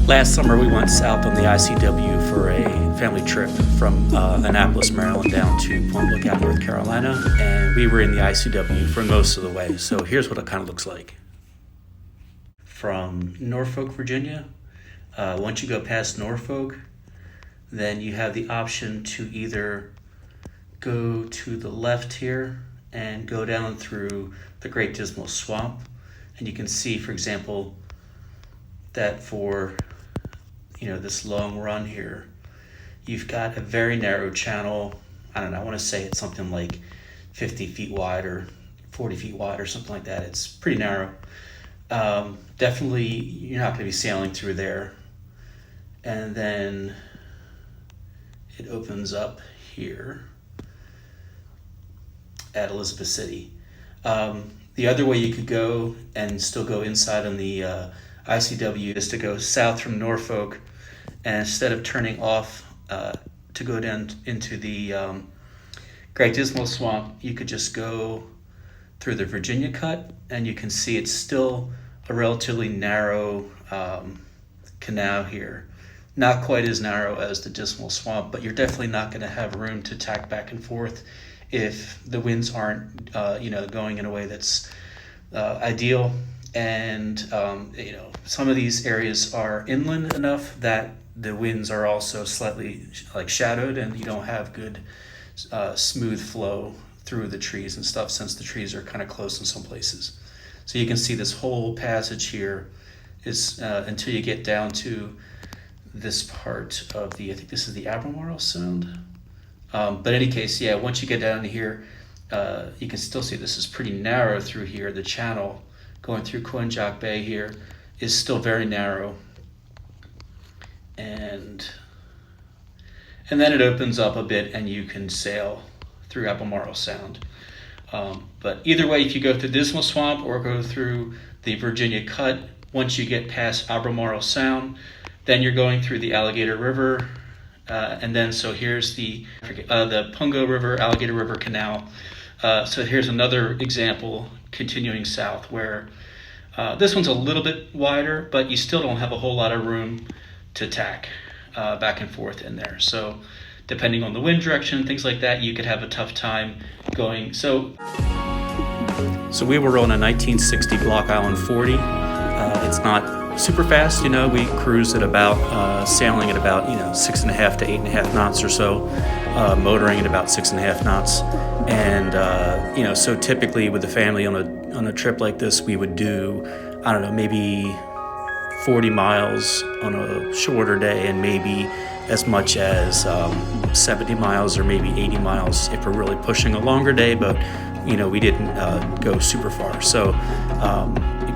Last summer, we went south on the ICW for a family trip from Annapolis, Maryland, down to Point Lookout, North Carolina, and we were in the ICW for most of the way. So here's what it kind of looks like. From Norfolk, Virginia, once you go past Norfolk, then you have the option to either go to the left here and go down through the Great Dismal Swamp. And you can see, for example, that for this long run here, you've got a very narrow channel. I don't know, I want to say it's something like 50 feet wide or 40 feet wide or something like that. It's pretty narrow. Definitely you're not going to be sailing through there. And then it opens up here at Elizabeth City. The other way you could go and still go inside on the ICW is to go south from Norfolk, and instead of turning off to go down into the Great Dismal Swamp, you could just go through the Virginia Cut, and you can see it's still a relatively narrow canal here. Not quite as narrow as the Dismal Swamp, but you're definitely not going to have room to tack back and forth if the winds aren't going in a way that's ideal. And some of these areas are inland enough that the winds are also slightly shadowed, and you don't have good smooth flow through the trees and stuff, since the trees are kind of close in some places. So you can see this whole passage here is until you get down to this part of I think this is the Albemarle Sound. But in any case, yeah, once you get down to here, you can still see this is pretty narrow through here. The channel going through Coinjock Bay here is still very narrow. And then it opens up a bit and you can sail through Albemarle Sound. But either way, if you go through Dismal Swamp or go through the Virginia Cut, once you get past Albemarle Sound, then you're going through the Alligator River. And then so here's the Pungo River, Alligator River Canal. So here's another example continuing south where this one's a little bit wider, but you still don't have a whole lot of room to tack back and forth in there. So depending on the wind direction and things like that, you could have a tough time going. So we were on a 1960 Block Island 40. It's not super fast, we cruise at about sailing at about 6.5 to 8.5 knots or so, motoring at about 6.5 knots, and so typically with the family on a trip like this, we would do maybe 40 miles on a shorter day, and maybe as much as 70 miles or maybe 80 miles if we're really pushing a longer day, but we didn't go super far. So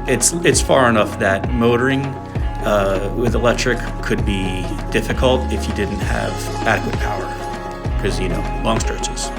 it's far enough that motoring with electric could be difficult if you didn't have adequate power, because long stretches.